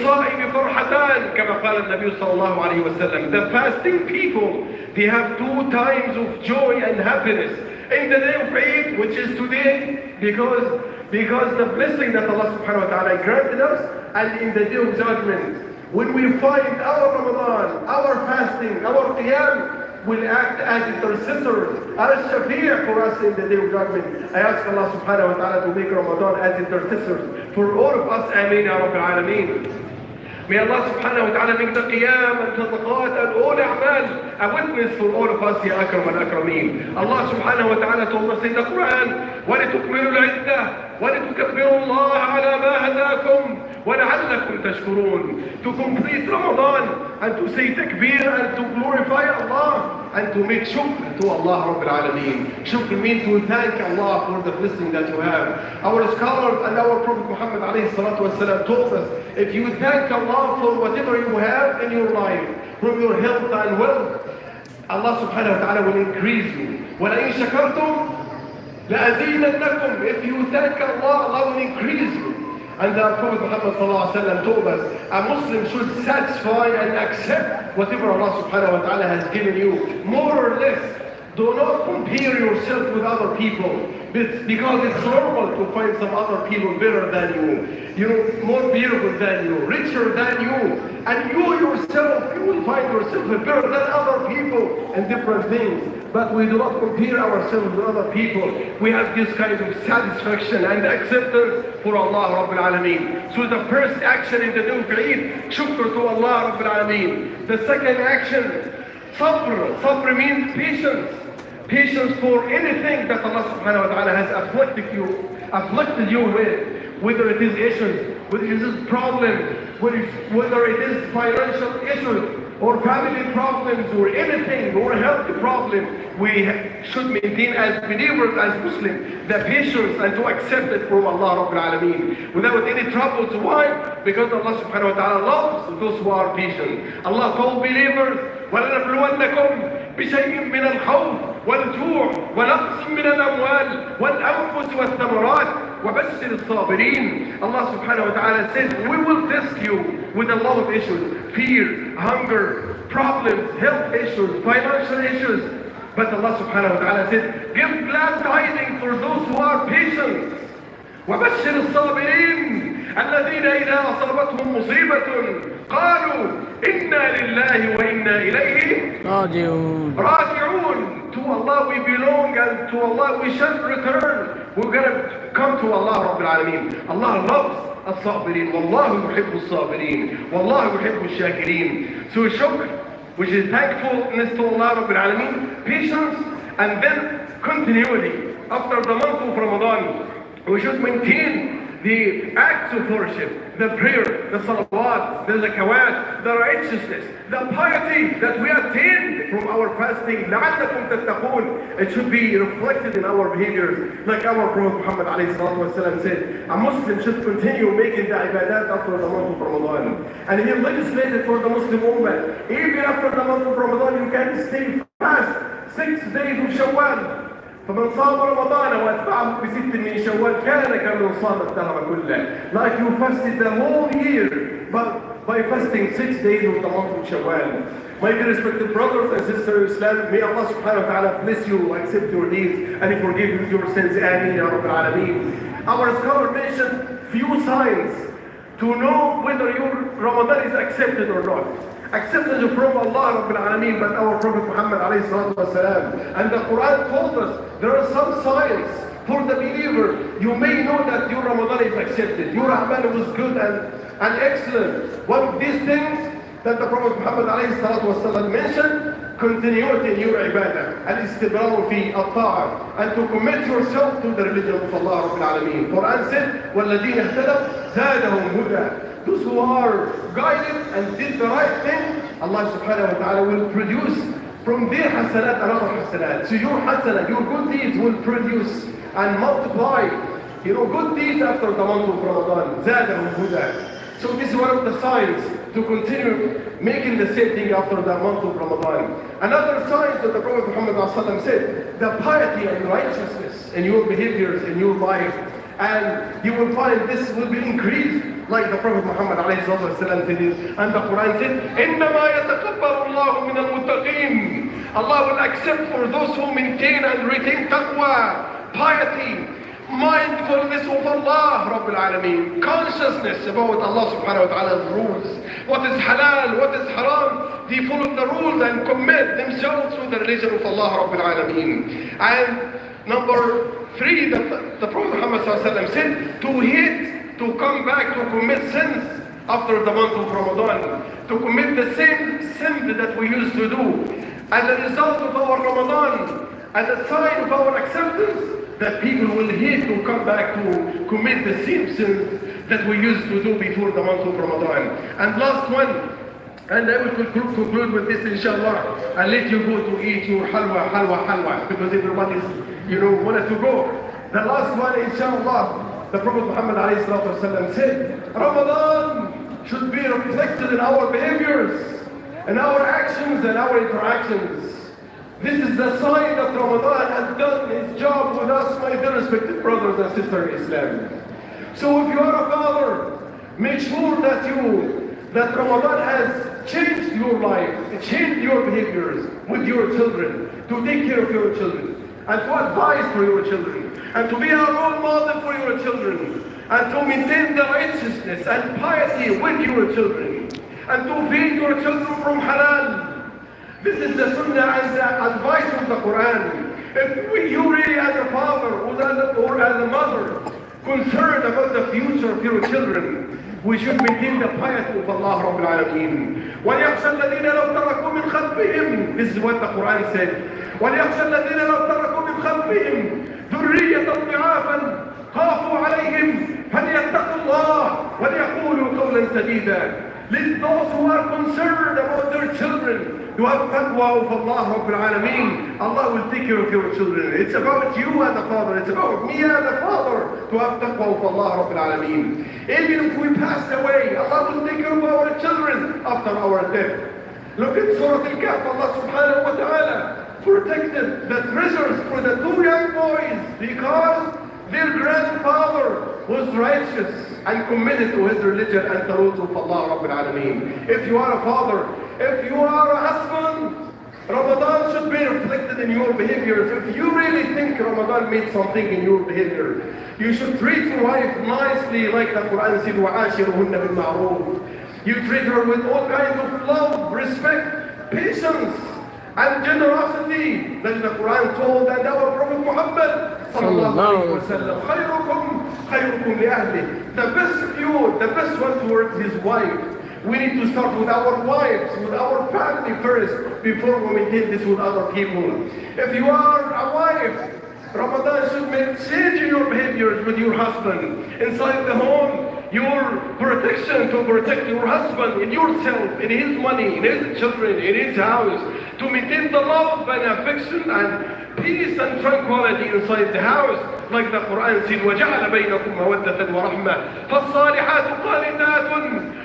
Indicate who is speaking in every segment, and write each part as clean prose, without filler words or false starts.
Speaker 1: للصائم فرحتان كما قال النبي صلى الله عليه وسلم. The fasting people, they have two times of joy and happiness. In the day of Eid, which is today, because the blessing that Allah subhanahu wa ta'ala granted us, and in the day of judgment, when we find our Ramadan, our fasting, our qiyam, will act as intercessors, as shafi'ah for us in the day of judgment. I ask Allah subhanahu wa ta'ala to make Ramadan as intercessors for all of us. Ameen ya Rabbil Alameen. May Allah subhanahu wa ta'ala make the qiyam and sadaqat and all a'mal a witness for all of us, ya akram al-akrameen. Allah subhanahu wa ta'ala told us in the Quran, وَلِتُكْمِلُوا الْعِدَّةِ وَلِتُكَبِّرُوا اللَّهَ عَلَى مَا هَدَاكُمْ وَلَعَلَّكُمْ تَشْكُرُونَ. To complete Ramadan and to say takbir and to glorify Allah and to make shukr to Allah Rabbil Alameen. Shukr means to thank Allah for the blessing that you have. Our scholars and our Prophet Muhammad alayhi salatu wasalam told us, if you thank Allah for whatever you have in your life, from your health and wealth, Allah subhanahu wa ta'ala will increase you. وَلَئِن شَكَرْتُمْ لَأَزِيدَنَّكُمْ. If you thank Allah, Allah will increase you. And the Prophet Muhammad sallallahu alaihi wasallam told us, a Muslim should satisfy and accept whatever Allah subhanahu wa ta'ala has given you, more or less. Do not compare yourself with other people, because it's normal to find some other people better than you, more beautiful than you, richer than you, and you yourself, you will find yourself better than other people in different things. But we do not compare ourselves with other people. We have this kind of satisfaction and acceptance for Allah Rabbil Alameen. So the first action in the day of Eid, shukr to Allah Rabbil Alameen. The second action, sabr. Sabr means patience. Patience for anything that Allah subhanahu wa ta'ala has afflicted you with, whether it is issues, whether it is problems, whether it is financial issues, or family problems, or anything, or health problem. We should maintain as believers, as Muslims, the patience and to accept it from Allah Rabbil Alameen without any troubles. Why? Because Allah subhanahu wa ta'ala loves those who are patient. Allah told believers, وَلَنَبْلُوَنَّكُمْ بشيء من الخوف والجوع ونقص من الأموال والأنفس والثمرات وبشر الصابرين. Allah subhanahu wa ta'ala said, we will test you with a lot of issues, fear, hunger, problems, health issues, financial issues. But Allah subhanahu wa ta'ala said, give glad tidings for those who are patient. وبشر الصابرين الذين إذا أصابتهم مصيبة قالوا إنا لله وإنا إليه راجعون. To Allah we belong and to Allah we shall return. We're going to come to Allah Rabbil Alameen. Allah loves الصابرين. والله يحب الصابرين. والله يحب الشاكرين. So shukr, which is thankfulness to Allah Rabbil Alameen, patience, and then continuity. After the month of Ramadan, we should maintain the acts of worship, the prayer, the salawat, the zakawat, the righteousness, the piety that we attained from our fasting. لَعَلَّكُمْ تَتَّقُونَ. It should be reflected in our behaviors. Like our Prophet Muhammad ﷺ said, a Muslim should continue making the ibadat after the month of Ramadan. And he legislated for the Muslim Ummah, even after the month of Ramadan, you can stay fast 6 days of Shawwal. فمن صام رمضان واتبعه بست من شوال كان كمن صام الدهر كله. Like you fasted the whole year, but by fasting 6 days of the month of Shawwal. My dear respected brothers and sisters in Islam, may Allah subhanahu wa ta'ala bless you, accept your deeds, and He forgive you your sins. Ameen ya Rabbil Alameen. Our scholar mentioned few signs to know whether your Ramadan is accepted or not. Accepted from Allah Rabbil Alameen, but our Prophet Muhammad alayhi salatu wasalam. And the Quran told us there are some signs for the believer. You may know that your Ramadan is accepted. Your Amal was good and excellent. One of these things that the Prophet Muhammad alayhi salatu wasalam mentioned, continuity in your ibadah, al-istibrar fi al-ta'a, and to commit yourself to the religion of Allah Rabbil Alameen. Quran said, وَالَّذِينَ اهْتَدَوْا زَادَهُمْ هُدًى. Those who are guided and did the right thing, Allah subhanahu wa ta'ala will produce from their hasanat another hasanat. So your hasanat, your good deeds will produce and multiply, good deeds after the month of Ramadan. زَادَهُمْ هُدًى. So this is one of the signs to continue making the same thing after the month of Ramadan. Another sign that the Prophet Muhammad said, the piety and righteousness in your behaviors, in your life, and you will find this will be increased like the Prophet Muhammad ﷺ did. And the Quran said, إِنَّمَا يَتَقَبَّلُ اللَّهُ مِنَ الْمُتَّقِينَ. Allah will accept for those who maintain and retain taqwa, piety, mindfulness of Allah Rabbil Alameen, consciousness about Allah subhanahu wa ta'ala's rules. What is halal, what is haram, they follow the rules and commit themselves to the religion of Allah Rabbil Alameen. And number 3, the Prophet Muhammad said, to hate, to come back to commit sins after the month of Ramadan, to commit the same sin that we used to do. As a result of our Ramadan, as a sign of our acceptance, that people will hate to come back to commit the same sins that we used to do before the month of Ramadan. And last one, and I will conclude with this inshallah, and let you go to eat your halwa, because everybody's, wanted to go. The last one inshallah, the Prophet Muhammad ﷺ said, Ramadan should be reflected in our behaviors, in our actions and our interactions. This is the sign that Ramadan has done its job with us, my dear respected brothers and sisters in Islam. So if you are a father, make sure that Ramadan has changed your life, changed your behaviors with your children, to take care of your children, and to advise for your children, and to be a role model for your children, and to maintain the righteousness and piety with your children, and to feed your children from halal. This is the sunnah and the advice of the Quran. If you really as a father or as a mother concerned about the future of your children, we should maintain the piety of Allah Rabbil Alameen. وَلْيَخْشَى الَّذِينَ لَوْ تَرَكُوا مِنْ خَلْفِهِمْ. This is what the Quran said. وَلْيَخْشَى الَّذِينَ لَوْ تَرَكُوا مِنْ خَلْفِهِمْ ذُرِّيَّةً ضِعَافًا خَافُوا عَلَيْهِمْ فَلْيَتَّقُوا اللَّهَ وَلْيَقُولُوا قَوْلًا سَدِيدًا. Let those who are concerned about their children to have taqwa of Allah Rabbil Alameen. Allah will take care of your children. It's about you as a father. It's about me as a father to have taqwa of Allah Rabbil Alameen. Even if we pass away, Allah will take care of our children after our death. Look at Surah Al-Kahf. Allah subhanahu wa ta'ala protected the treasures for the 2 young boys because their grandfather was righteous and committed to his religion and the rules of Allah Rabbil Alameen. If you are a father, if you are a husband, Ramadan should be reflected in your behaviors. If you really think Ramadan means something in your behavior, you should treat your wife nicely, like the Quran said, وَعَاشِرُهُنَّ بِالْمَعْرُوفِ. You treat her with all kinds of love, respect, patience, and generosity that the Quran told, and our Prophet Muhammad sallallahu alaihi wasallam, خَيْرُكُمْ لِأَهْلِهِ. The best of you, the best one towards his wife. We need to start with our wives, with our family first, before we maintain this with other people. If you are a wife, Ramadan should make change in your behaviors with your husband. Inside the home, your protection to protect your husband in yourself, in his money, in his children, in his house, to maintain the love and affection and peace and tranquility inside the house. Like the Quran said, وَجَعَلَ بَيْنَكُمْ مَوَدَّةً وَرَحْمَةً فَالصَّالِحَاتُ قَانِتَاتٌ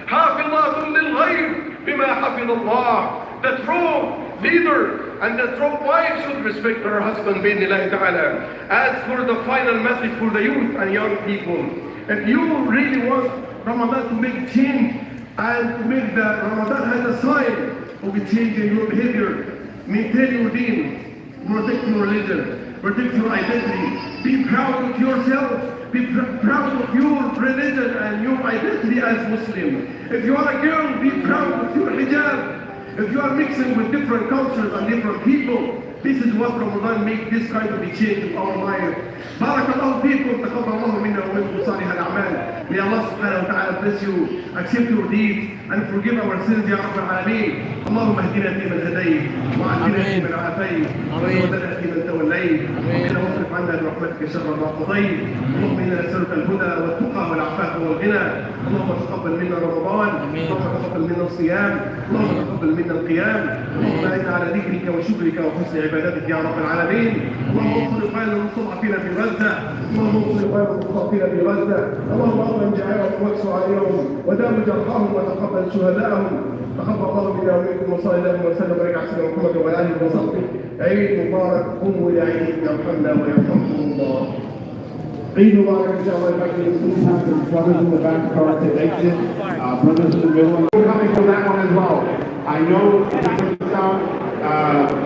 Speaker 1: حَافِظَاتٌ لِلْغَيْبِ بِمَا حَفِظَ اللَّهُ. The true leader and the true wife should respect her husband, بِإِذْنِ ta'ala. As for the final message for the youth and young people, if you really want Ramadan to make change and to make the Ramadan as a sign of a change in your behavior, maintain your deen, protect your religion, protect your identity, be proud of yourself, be proud of your religion and your identity as Muslim. If you are a girl, be proud of your hijab. If you are mixing with different cultures and different people, this is what Ramadan makes this kind of a change in our life. Barakallahu feekum, taqabbalallahu minna wa minkum salih al-a'mal. May Allah subhanahu wa ta'ala bless you, accept your deeds, and forgive our sins, Ya Rabbal Alameen. اللهم اهدنا فيمن هديت وعافنا فيمن عافيت وتولنا فيمن توليت وقنا واصرف عنا برحمتك شر ما قضيت. اللهم انا نسالك الهدى والتقى والعفاف والغنى. اللهم تقبل منا رمضان، اللهم تقبل منا الصيام، اللهم تقبل منا القيام، اللهم اعنا على ذكرك وشكرك وحسن عبادتك يا رب العالمين. اللهم انصر اخواننا المستضعفين في غزه، اللهم انصر اخواننا المستضعفين في غزه، اللهم اطعم جعارهم واكسر عليهم وداوي جرحاهم وتقبل شهداءهم. تقبل الله منا ومنكم وصلى الله وسلم وبارك على سيدنا محمد وعلى اله وصحبه. عيد مبارك، قوموا الى عيدكم يرحمنا ويرحمكم الله.
Speaker 2: Eid Mubarak, inshallah, if I can see time for brothers in the back start to exit, brothers in the middle. We're coming for that one as well. I know it doesn't sound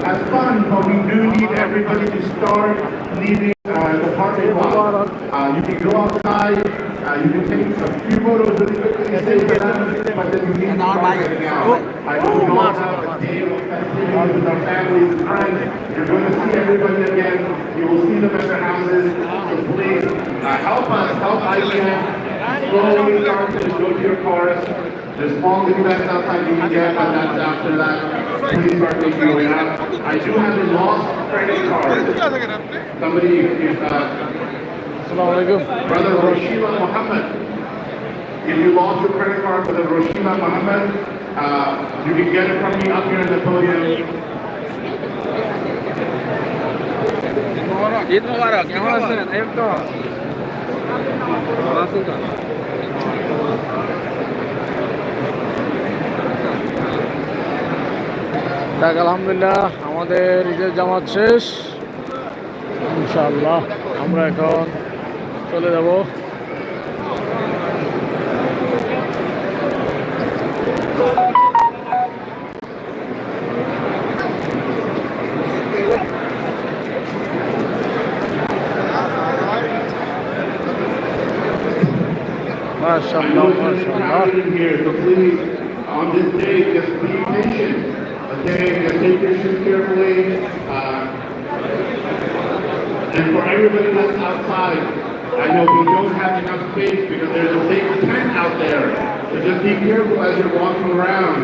Speaker 2: as fun, but we do need everybody to start leaving the parking lot. You can go outside, you can take a few photos really quickly, stay for them, but then you need to start getting out. I know we all have a day of festivities with our families and friends. You're going to see everybody again. You will see them at their houses. So please help us, help ICANN. Slowly start to go to your cars. There's small events outside you can get, but that's after that. Please start making your way out. I do have a lost credit card. Somebody, Brother Roshima Muhammad. If you lost your credit card for the Roshima Muhammad, you can get it from me up here in the podium.
Speaker 3: Eid Mubarak, কেমন আছেন? এই তো ভালো আছেন তো? যাক আলহামদুলিল্লাহ আমাদের ঈদের জামাত শেষ ইনশাআল্লাহ আমরা এখন চলে যাব MashaAllah, MashaAllah.
Speaker 2: So please, on this day, just be patient. Okay, just take your shoes carefully. And for everybody that's outside, I know we don't have enough space because there's a big tent out there. So just be careful as you're walking around.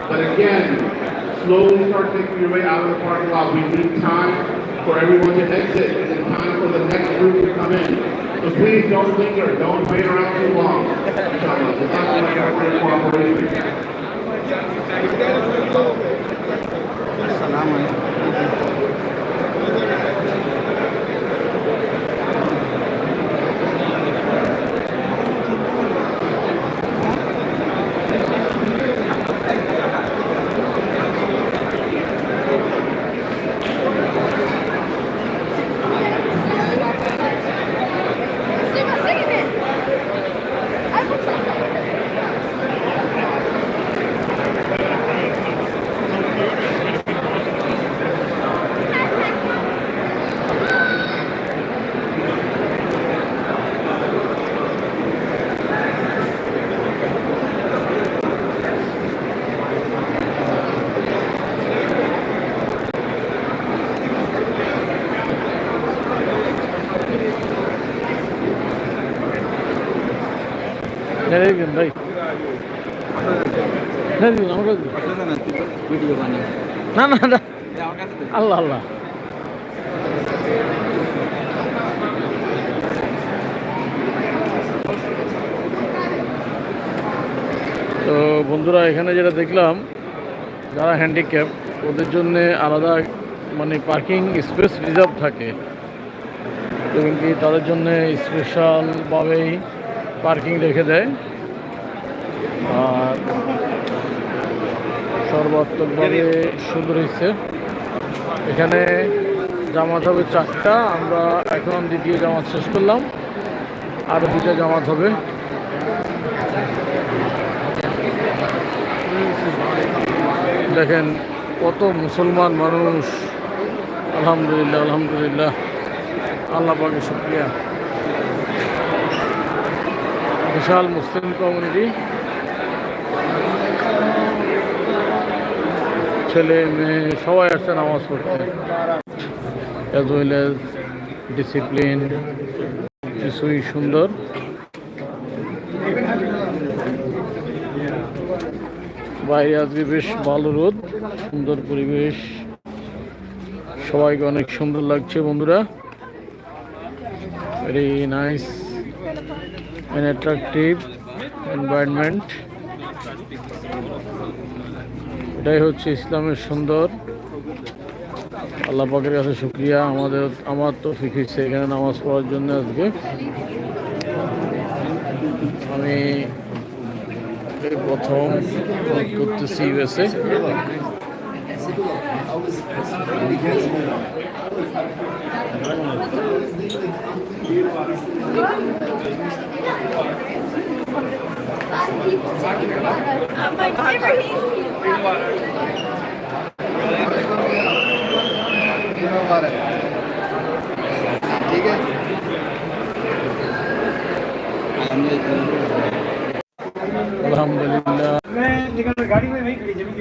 Speaker 2: But again, slowly start taking your way out of the parking lot. We need time for everyone to exit and time for the next group to come in. So please don't linger, don't wait around too long. Inshallah, so that's my effort cooperation.
Speaker 3: Nereye gidiyorsun dayı? Nereye gidiyorsun? Ama video banıyor. Na. Allah Allah. তো বন্ধুরা এখানে যেটা দেখলাম যারা handicap ওদের জন্য আলাদা মানে পার্কিং স্পেস রিজার্ভ থাকে এবং কি তাদের জন্য স্পেশালভাবেই পার্কিং রেখে দেয় আর সর্বাত্মকভাবে সুন্দর হয়েছে। এখানে জামাত হবে 4টা, আমরা এখন দ্বিতীয় জামাত শেষ করলাম, আরও 2টা জামাত হবে। দেখেন কত মুসলমান মানুষ, আলহামদুলিল্লাহ আলহামদুলিল্লাহ, আল্লাহ পাকের শুকরিয়া। বিশাল মুসলিম কমিউনিটি, ছেলে মেয়ে সবাই আসছে নামাজ পড়তে, অ্যাজ ওয়েল অ্যাজ ডিসিপ্লিন, কিছুই সুন্দর। বাইরে আজকে বেশ ভালো রোদ, সুন্দর পরিবেশ, সবাইকে অনেক সুন্দর লাগছে বন্ধুরা। Very nice and attractive environment. এটাই হচ্ছে ইসলামের সুন্দর। আল্লাহ পাকের কাছে শুকরিয়া, আমার তৌফিক হয়েছে এখানে নামাজ পড়ার জন্য। আজকে আমি এই প্রথম করতেছি ইউএসএ,
Speaker 4: My favorite.
Speaker 5: ठीक है
Speaker 3: আলহামদুলিল্লাহ
Speaker 5: गाड़ी में नहीं खड़ी जमीन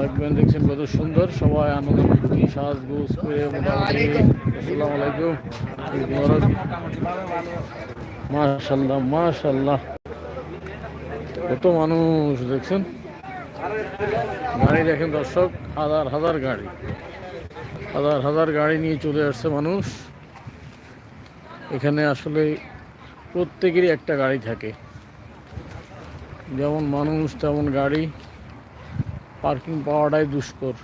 Speaker 3: রাখবেন। দেখছেন কত সুন্দর সবাই আনন্দ ফুর্তি সাজগোজ করে মোটামুটি। আসসালামু আলাইকুম। মাশাল্লাহ মাশাল্লাহ, কত মানুষ দেখছেন। গাড়ি দেখেন দর্শক, হাজার হাজার গাড়ি, হাজার হাজার গাড়ি নিয়ে চলে আসছে মানুষ এখানে। আসলে প্রত্যেকেরই একটা গাড়ি থাকে, যেমন মানুষ তেমন গাড়ি, পার্কিং পাওয়াটাই দুষ্কর।